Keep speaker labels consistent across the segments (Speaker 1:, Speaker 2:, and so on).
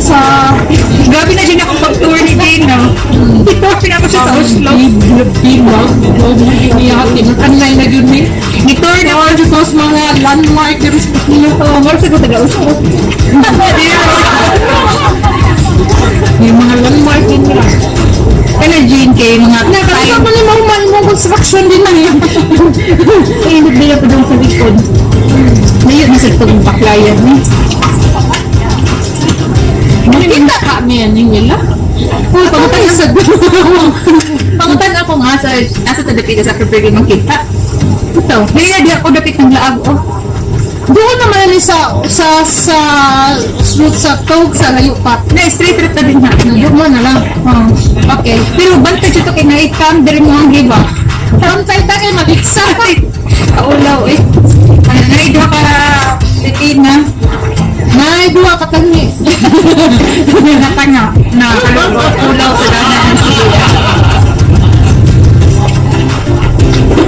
Speaker 1: sa...
Speaker 2: Grabe na din ako pag-tour ni Jane, no? Pinapa siya sa Oslo.
Speaker 1: Bibag. Inihatin. Kanay na yun eh.
Speaker 2: Ni-tour na ako.
Speaker 1: Tapos mga landmark. Pero sa nila ko.
Speaker 2: Moro sa ko taga-Oslo.
Speaker 1: Yung mga landmark din nila.
Speaker 2: Kaya Jane kayo mga
Speaker 1: Nakakasama ni mga construction din na yan.
Speaker 2: Ay, nagbila pa doon sa likod. Ngayon, nasa itong baklayan eh.
Speaker 1: Nakita ka niya nila.
Speaker 2: Oh, pangutan ako nga sa nasa tadapit sa Pwede makita. Ito, ngayon di ako dapit ng laag, oh.
Speaker 1: Doon naman ni sa route sa Tog sa layo pa.
Speaker 2: Na, straight route na din ha.
Speaker 1: Doon mo na lang.
Speaker 2: Oh, okay. Pero bantay dito kay na-cam, din mo ang giba.
Speaker 1: Pantay tayo mag-iksa.
Speaker 2: Kaulaw eh. Naido ka, Titina.
Speaker 1: May duwa ka tangi.
Speaker 2: Natanga na ulaw sa dana ng siya.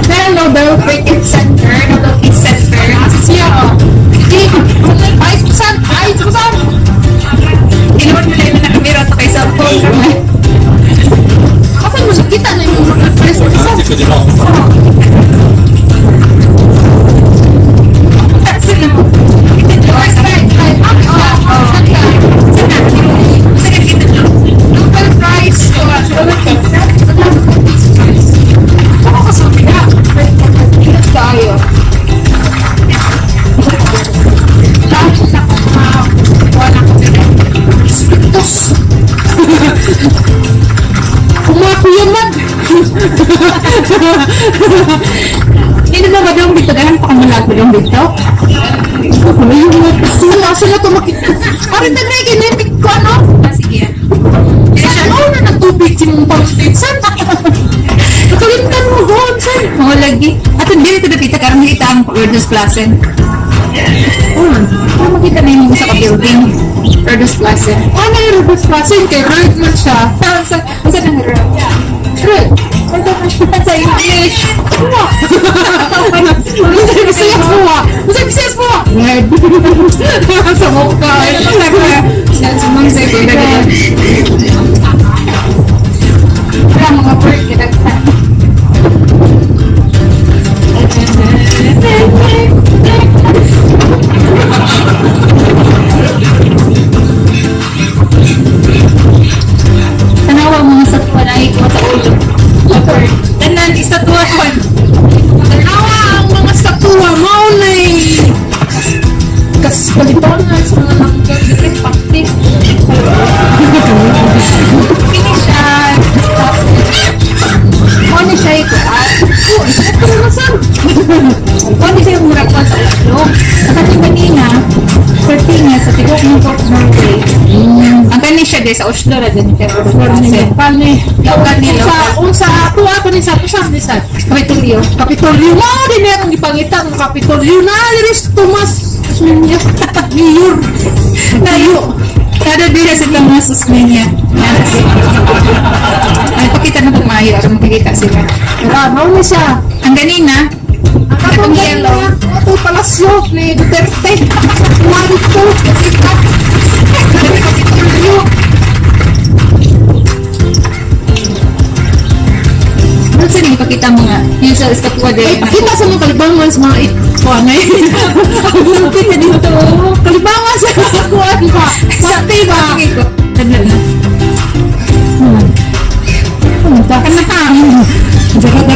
Speaker 2: Pero Nobel Cricket Center, Nobel Peace Center, kasi siya, oh.
Speaker 1: Ay, susan! Ay, susan!
Speaker 2: Inuwan mo na yung nakamira ito kay cellphone kami.
Speaker 1: Kasi mo kita na yung mga press isa. Nobel Prize. Ako kasabi na. Tayo. Spiritus. Kumakuyaman.
Speaker 2: Hindi na ba daw dito? Ganun pa kamalag ko daw dito?
Speaker 1: Asa na ito makita? Parang tagay kinetic ko, ano?
Speaker 2: Sige.
Speaker 1: Ano na nagtubig si mong pang-station? Nakalimtan mo doon, sir.
Speaker 2: Mga lagi. At hindi ito dapita karang makita ang Erdus Plaza. Para makita na yung sa ka-building. Erdus Plaza.
Speaker 1: Ano yung Robert Plasin? Kay Red man siya.
Speaker 2: Saan ang Erd?
Speaker 1: Red.
Speaker 2: Sa English.
Speaker 1: Buwa. Bisayas buwa. Bisayas buwa. Red. Sa mukha.
Speaker 2: Sa mga sa ito. Wala mga word. Kinagtan. Tanawa mga satwa na ikaw sa ulo. Tanan, istatwa ko.
Speaker 1: Tanawa ang mga statua mo na kas palitangan sa mga langgar dito pati.
Speaker 2: Kini siya. Kani siya ito. Kani siya yung murag pa sa ulo. At yung kanina, pertinga sa tigok ng Port Norway. Ang kani siya din sa Oslo na din.
Speaker 1: Kani.
Speaker 2: Kani
Speaker 1: Unsa ako ni sa kusang ni sa
Speaker 2: Kapitulyo.
Speaker 1: Kapitolyo mo din ang gipangita ng Kapitolyo na Iris Tomas Mayor
Speaker 2: Tayo. Kada din sa Tomas Usmania. Ay, pakita na itong mayo. Para makikita sila.
Speaker 1: Ano ni siya?
Speaker 2: Ang ganina,
Speaker 1: Ang katong yellow. Ito palasyo ni Duterte. Marito. Kapitolyo.
Speaker 2: ano sila ipakita mo nga? Yung sa estatwa din.
Speaker 1: Kita sa mga kalibangan sa mga ikuanay.
Speaker 2: Kita dito.
Speaker 1: Kalibangan sa kuan ba? Pati ba?
Speaker 2: Tanda na.
Speaker 1: Kan na ka.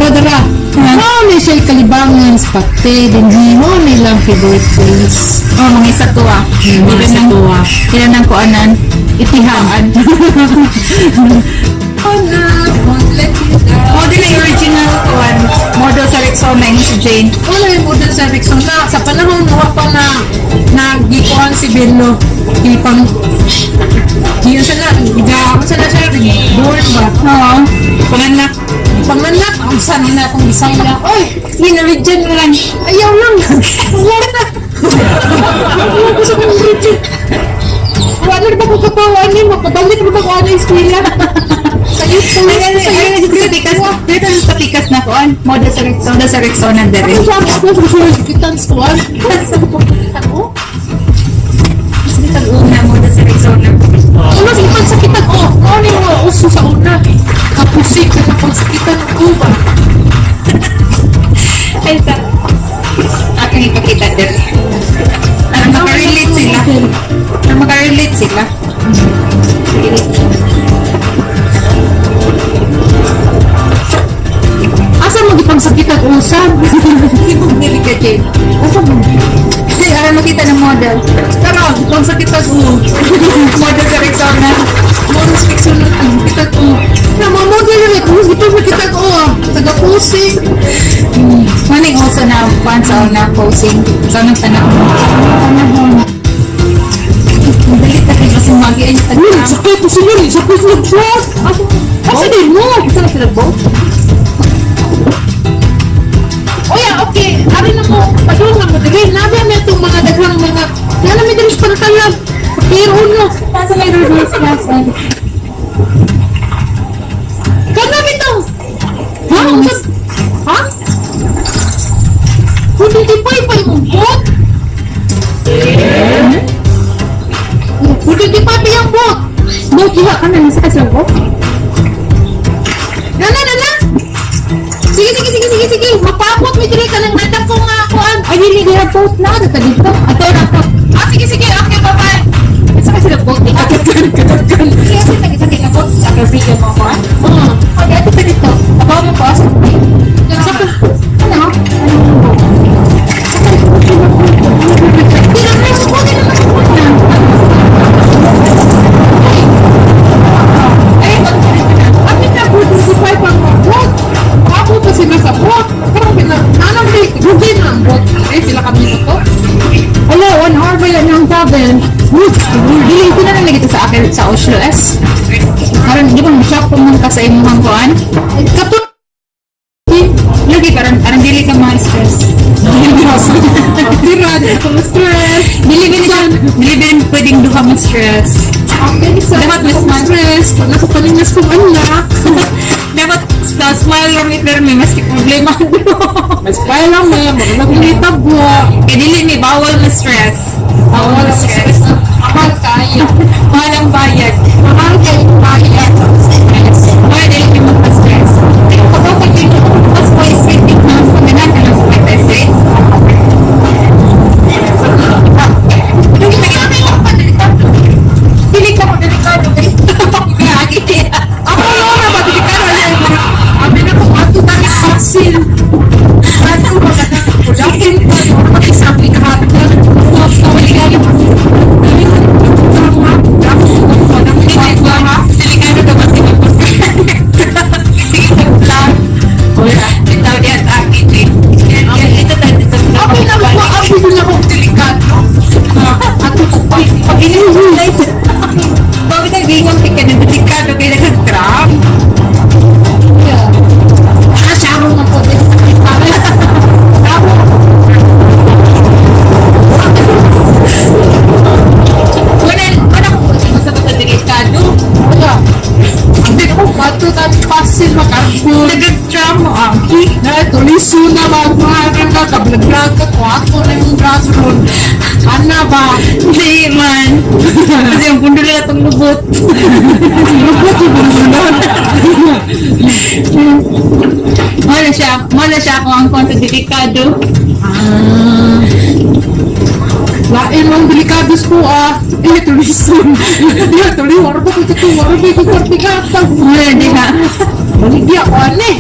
Speaker 1: Dara. Mo ni siya kalibangan sa pati. Din mo nilang favorite place.
Speaker 2: Oh, mga estatwa.
Speaker 1: Mga estatwa.
Speaker 2: Sila nang kuanan. Itihaan. Model ay original kuan. Model sa Rexona ni si Jane.
Speaker 1: Wala yung model sa Rexon na sa panahon na pa na nagikuan si Bello ipang yun sana higa sana siya born ba
Speaker 2: Oo. Panganak.
Speaker 1: panganak ang sana na itong Bisaya oy
Speaker 2: Ginorigen mo lang.
Speaker 1: ayaw lang wala na ayaw ko sa mga region wala na ba ko katawan niyo mapabalik na ba ko ano yung eskwela kayo po
Speaker 2: Dito sa tikas na kuan. Model sa Rexona dere.
Speaker 1: ano ba ako sa kitan squad sa ko kita ko
Speaker 2: Dito una model sa Rexona.
Speaker 1: uso sa una. Kapusik na kapagsakitan ng uba.
Speaker 2: Ay, sa... Aking ipakita din. Makarelate sila. Makarelate sila.
Speaker 1: Asa mo gipagsakitan usab?
Speaker 2: Hindi mo nilika, Jane.
Speaker 1: Asa mo?
Speaker 2: Hindi, alam makita ng model.
Speaker 1: Pero, gipagsakitan
Speaker 2: Model sa Rexona.
Speaker 1: Monos fiction na kita ko. Na mamodel na ko, gipagsakitan taga-pusing.
Speaker 2: Maning also na once all na posing. So, nang tanong. Dali ka rin kasi mag-i-ay sa
Speaker 1: Uy, sakit ko sila, sakit ko truck. Asa din mo?
Speaker 2: Isa na sila both?
Speaker 1: O ya, okay. Ari na mo, padungan mo. Dili, nabi na itong mga daghang mga, yan may dalis pantalan. Pero no.
Speaker 2: Nasa may release class.
Speaker 1: Kana bitaw. Ha? Ha? Hindi di pa yung bot. Hindi di pa yung bot.
Speaker 2: Both iha ka na nasa kasi ko?
Speaker 1: Nana. Sige. Mapapot mo dili ka ng nadak ko nga kuan.
Speaker 2: Ay, hindi nila both na. Ito dito. Ato na to.
Speaker 1: Sige. Okay, bye-bye.
Speaker 2: Isa ka sila both. Sige, kasi nag-isa na both. Sa video mo ko. Ay, ito pa dito. Abaw mo po. Ano? Hello, 1 hour ba yan ng travel? Diling ko na lang lagi ito sa akin sa Oslo S. Karon di ba ma-shock pumunta sa imong kuan? Kato lagi karon dili ka ma-stress. Dili din pwedeng duha mo stress. Dapat mas stress.
Speaker 1: Nasa palinas kong anak.
Speaker 2: Dapat smile lang pero may maski problema.
Speaker 1: Mas kaya lang may mag-naglitab mo.
Speaker 2: Kaya dili may bawal na stress. Bawal na stress.
Speaker 1: Mahal kayo.
Speaker 2: Mahal ang bayad.
Speaker 1: Mahal kayo bayad.
Speaker 2: Why dili mo pa-stress? Kapag pag-ibig mas po isipin na pagkanan ka ng smart Dili ka mo delikado.
Speaker 1: Ako na ba delikado? Abi na kung ato tayo saksil. Ato ba ka na? Dakin pa yung pag-isabi kahapon.
Speaker 2: Delikado ka ba sila? Sige, lang. Wala. Ito yan, akin eh. Ito tayo dito.
Speaker 1: Abi na mo, abi din ako delikado. Ato pa pag-inihulay.
Speaker 2: Bakit ang gingon ka na delikado kaya nag-trap?
Speaker 1: Siya mo nga po din.
Speaker 2: Wala ko po siya sa delikado.
Speaker 1: Wala. Hindi ko bato tayo pasil makarbon.
Speaker 2: Nag-trap mo ang
Speaker 1: Na tuliso na magmaharang ka, kablag-lag ka, ako na yung braso ron. Ana ba?
Speaker 2: Hindi man. Kasi ang pundo nila itong lubot.
Speaker 1: Lubot yung bundunan.
Speaker 2: Mala siya kung ang konta delikado.
Speaker 1: Lain mong delikados ko tuliso. Tuliso, wala ba ko ito? Wala ba ito kartigatang?
Speaker 2: Wala di ha.
Speaker 1: Baligya ko, ane.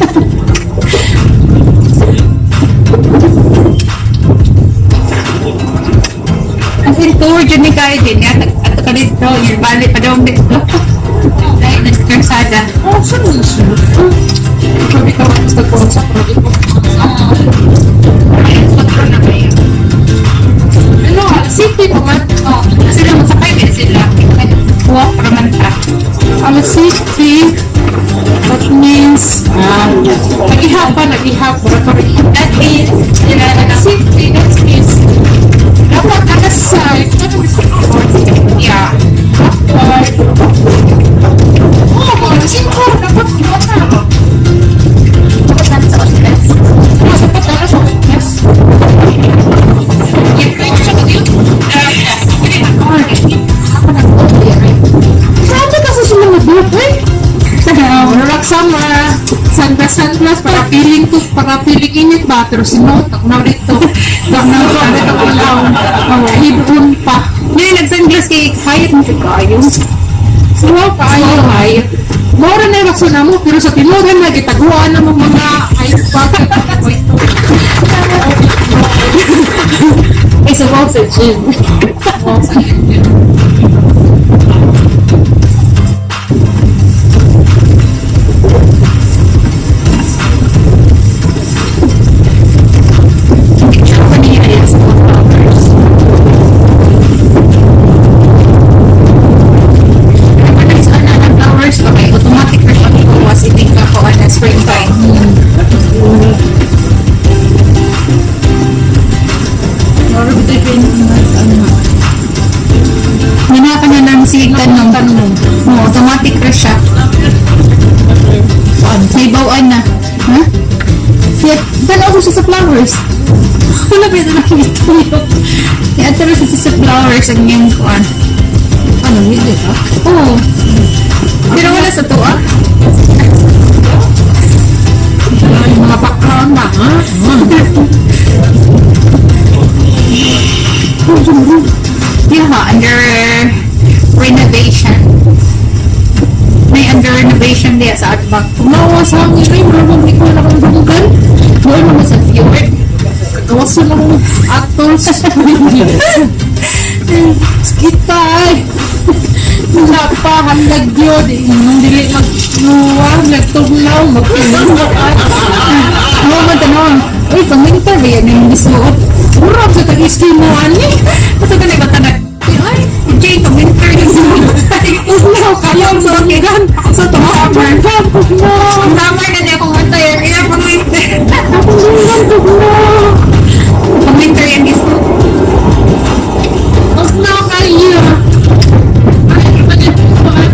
Speaker 2: As in, tour dyan ni kayo din. Ato ka dito. Yung balik pa daw ang dito. Dahil nagkarsada.
Speaker 1: Saan mo siya? Sabi ka, basta ko sa project ko.
Speaker 2: Spot na kayo.
Speaker 1: Ano, city naman.
Speaker 2: Sila masakay din sila. Walk naman ka.
Speaker 1: City. That means, nag-ihap.
Speaker 2: That is, sila na
Speaker 1: City, that means, dapat nakaside.
Speaker 2: yeah.
Speaker 1: Singko, dapat iwata.
Speaker 2: Dapat na sa Ostres.
Speaker 1: Dapat sa Yes.
Speaker 2: Yung point siya ko yun.
Speaker 1: Ako nag-okay. Grabe kasi sila mag-buhay.
Speaker 2: ka, pero sinutok na dito. Nagnaw dito ko lang. Hibon pa. Hindi, nag-sunglass kay Hayat mo si Kayo.
Speaker 1: Suwa ka
Speaker 2: Ay,
Speaker 1: ayo.
Speaker 2: Hayat.
Speaker 1: Mora na yung rason na mo, pero sa tinuran na gitaguan na mo mga ice bucket.
Speaker 2: It's a voltage. Automatic na siya was iting ka ko na springtime. Hinaka na ng sigan ng tanong. Automatic na siya. May bawaan na. Ha? Kaya, tanaw ko siya sa flowers. Wala ba ito lang ito yun? Kaya tanaw siya sa flowers ang yung kuhan.
Speaker 1: Ano, hindi ka?
Speaker 2: Oo. Pero wala sa tuwa.
Speaker 1: Yung mga background ba, ha?
Speaker 2: Yeah, under renovation. May under renovation diya sa Outback.
Speaker 1: Kumawa sa akin ay, marunong di ko na kang dugan.
Speaker 2: Doon mo sa fjord.
Speaker 1: Kawasan ng actors. Kita ay. Wala pa, handag yun. Nung dili magluwag, nagtugnaw, magpinunod.
Speaker 2: Ano mo tanong? Uy, pang-winter ba yan yung isuot?
Speaker 1: Murag sa tag-iskin mo, ani.
Speaker 2: Ito ka na ba tanag? Ay, Jay, pang-winter yung isuot.
Speaker 1: Tugnaw, kayaw sa rakigan. Sa tumahaman ka, tugnaw.
Speaker 2: Ang tama na niya kung ano yun. Kaya pang-winter.
Speaker 1: Tugnaw.
Speaker 2: Pang-winter yung isuot.
Speaker 1: Tugnaw kayo. Ay, iba niya po, ha?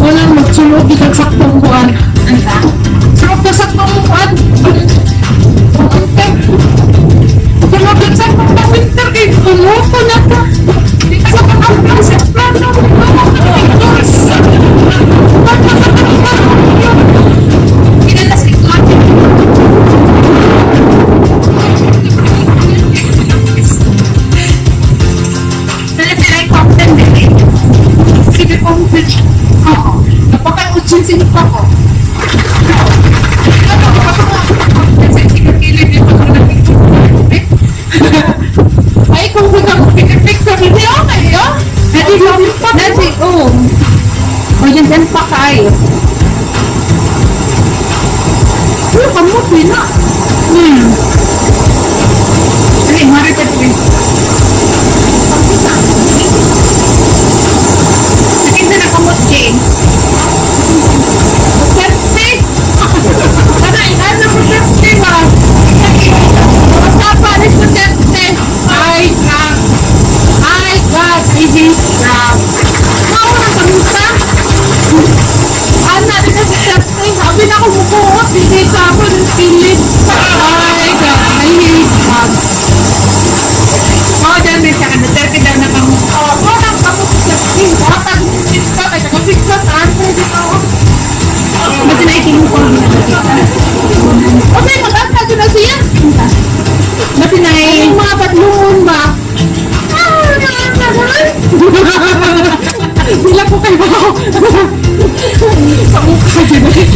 Speaker 1: Walang magsulog di kag saktong kuan. Sarap na saktong kuan. Sulog kag saktong na winter kay kumupo na ka. Di ka sa pag-aplang sa plano.
Speaker 2: Kinala sa ikuan. Sana sila yung content din eh.
Speaker 1: Sige kong bitch. Oo. Napaka-utsinsin pa ko. Ay, kung picture hindi okay, oh.
Speaker 2: Dati lang pa. Dati, oo. O yun din pa kayo.
Speaker 1: Ano ka mo, pina?
Speaker 2: Ay, maripat din. Nakita na kamot, Jane.
Speaker 1: Serte! Panay, ano mo serte ba? Magpapalit mo serte. Ay, God. Ay, God. I hate God. Mauna ka musta? Ana, di ka sa serte. Sabi na ako bubuot. Hindi ka ako ng pilit. Ay, God. I hate God.
Speaker 2: Oo, dyan din siya ka. Duterte daw na kamo.
Speaker 1: Oh, walang ako sa serte. Watag mo siste. Kaya nag-picture ka. Pwede ka ako.
Speaker 2: Basta naikinig ko.
Speaker 1: Okay, mag-anta ko na siya.
Speaker 2: Basta
Speaker 1: Ay,
Speaker 2: nai...
Speaker 1: mga patlungon ba? Bila ko kayo ako. Sa mukha yun eh.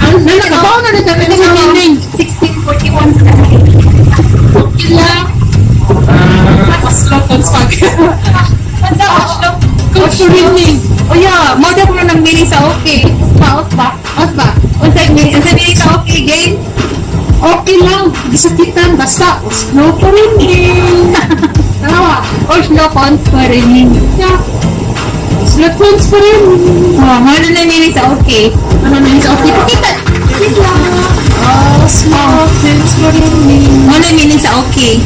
Speaker 1: Ang nalagabaw na nito. Ito sa nining.
Speaker 2: 1641.
Speaker 1: Kila. Paslotons pag.
Speaker 2: Basta, Oslo.
Speaker 1: Coach Rining.
Speaker 2: O yeah, mo daw ko na nang mini sa okay. Paot ba?
Speaker 1: At ba?
Speaker 2: Unsa mini sa okay game?
Speaker 1: Okay lang. Gisakitan. Basta. Oslo pa rin eh. Tawa.
Speaker 2: Oslo cons pa rin.
Speaker 1: Yeah. Slotons pa rin.
Speaker 2: Oh, mo na mini sa okay.
Speaker 1: Ano na yun sa okay? Pakita. Kila. Oh, slotons pa rin.
Speaker 2: Mo na mini sa okay.